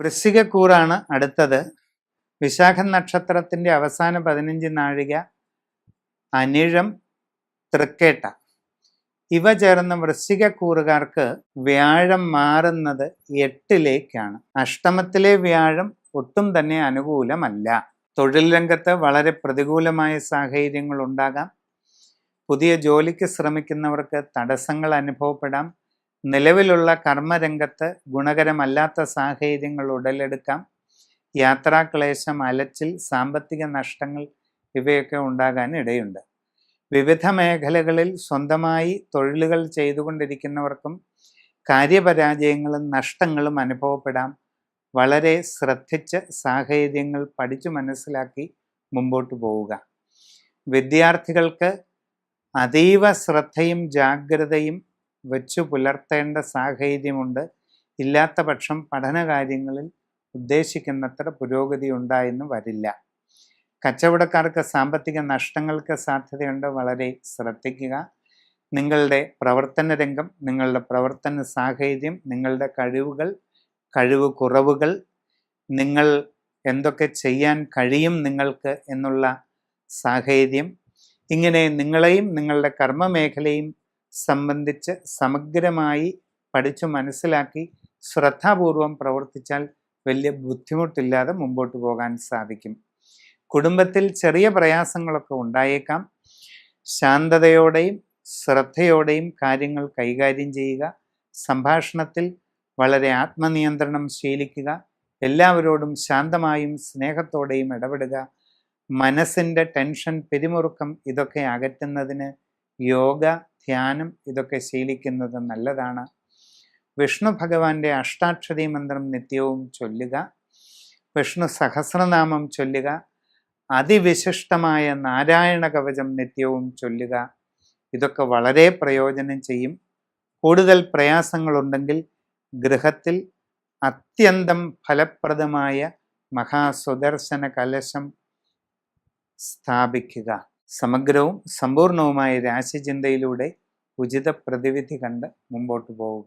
വൃശ്ചികക്കൂറാണ് അടുത്തത്. വിശാഖ നക്ഷത്രത്തിൻ്റെ അവസാന 15 നാഴിക അനിഴം, തൃക്കേട്ട ഇവ ചേർന്ന വൃശ്ചികക്കൂറുകാർക്ക് വ്യാഴം മാറുന്നത് 8ലേക്കാണ്. അഷ്ടമത്തിലെ വ്യാഴം ഒട്ടും തന്നെ അനുകൂലമല്ല. തൊഴിൽ രംഗത്ത് വളരെ പ്രതികൂലമായ സാഹചര്യങ്ങൾ ഉണ്ടാകാം. പുതിയ ജോലിക്ക് ശ്രമിക്കുന്നവർക്ക് തടസ്സങ്ങൾ അനുഭവപ്പെടാം. നിലവിലുള്ള കർമ്മരംഗത്ത് ഗുണകരമല്ലാത്ത സാഹചര്യങ്ങൾ ഉടലെടുക്കാം. യാത്രാക്ലേശം, അലച്ചിൽ, സാമ്പത്തിക നഷ്ടങ്ങൾ ഇവയൊക്കെ ഉണ്ടാകാൻ ഇടയുണ്ട്. വിവിധ മേഖലകളിൽ സ്വന്തമായി തൊഴിലുകൾ ചെയ്തുകൊണ്ടിരിക്കുന്നവർക്കും കാര്യപരാജയങ്ങളും നഷ്ടങ്ങളും അനുഭവപ്പെടാം. വളരെ ശ്രദ്ധിച്ച് സാഹചര്യങ്ങൾ പഠിച്ചു മനസ്സിലാക്കി മുമ്പോട്ട് പോവുക. വിദ്യാർത്ഥികൾക്ക് അതീവ ശ്രദ്ധയും ജാഗ്രതയും വെച്ചു പുലർത്തേണ്ട സാഹചര്യമുണ്ട്. ഇല്ലാത്ത പക്ഷം പഠനകാര്യങ്ങളിൽ ഉദ്ദേശിക്കുന്നത്ര പുരോഗതി ഉണ്ടായെന്ന് വരില്ല. കച്ചവടക്കാർക്ക് സാമ്പത്തിക നഷ്ടങ്ങൾക്ക് സാധ്യതയുണ്ട്. വളരെ ശ്രദ്ധിക്കുക. നിങ്ങളുടെ പ്രവർത്തന രംഗം, നിങ്ങളുടെ പ്രവർത്തന സാഹചര്യം, നിങ്ങളുടെ കഴിവ് കുറവുകൾ, നിങ്ങൾ എന്തൊക്കെ ചെയ്യാൻ കഴിയും നിങ്ങൾക്ക് എന്നുള്ള സാഹചര്യം, ഇങ്ങനെ നിങ്ങളെയും നിങ്ങളുടെ കർമ്മമേഖലയും സംബന്ധിച്ച് സമഗ്രമായി പഠിച്ചു മനസ്സിലാക്കി ശ്രദ്ധാപൂർവം പ്രവർത്തിച്ചാൽ വലിയ ബുദ്ധിമുട്ടില്ലാതെ മുമ്പോട്ട് പോകാൻ സാധിക്കും. കുടുംബത്തിൽ ചെറിയ പ്രയാസങ്ങളൊക്കെ ഉണ്ടായേക്കാം. ശാന്തതയോടെയും ശ്രദ്ധയോടെയും കാര്യങ്ങൾ കൈകാര്യം ചെയ്യുക. സംഭാഷണത്തിൽ വളരെ ആത്മനിയന്ത്രണം ശീലിക്കുക. എല്ലാവരോടും ശാന്തമായും സ്നേഹത്തോടെയും ഇടപെടുക. മനസ്സിൻ്റെ ടെൻഷൻ, പിരിമുറുക്കം ഇതൊക്കെ അകറ്റുന്നതിന് യോഗ, ധ്യാനം ഇതൊക്കെ ശീലിക്കുന്നത് നല്ലതാണ്. വിഷ്ണു ഭഗവാന്റെ അഷ്ടാക്ഷരി മന്ത്രം നിത്യവും ചൊല്ലുക. വിഷ്ണു സഹസ്രനാമം ചൊല്ലുക. അതിവിശിഷ്ടമായ നാരായണ കവചം നിത്യവും ചൊല്ലുക. ഇതൊക്കെ വളരെ പ്രയോജനം ചെയ്യും. കൂടുതൽ പ്രയാസങ്ങളുണ്ടെങ്കിൽ ഗൃഹത്തിൽ അത്യന്തം ഫലപ്രദമായ മഹാസുദർശന കലശം സ്ഥാപിക്കുക. സമഗ്രവും സമ്പൂർണവുമായ രാശിചിന്തയിലൂടെ ഉചിത പ്രതിവിധി കണ്ട് മുമ്പോട്ട് പോവുക.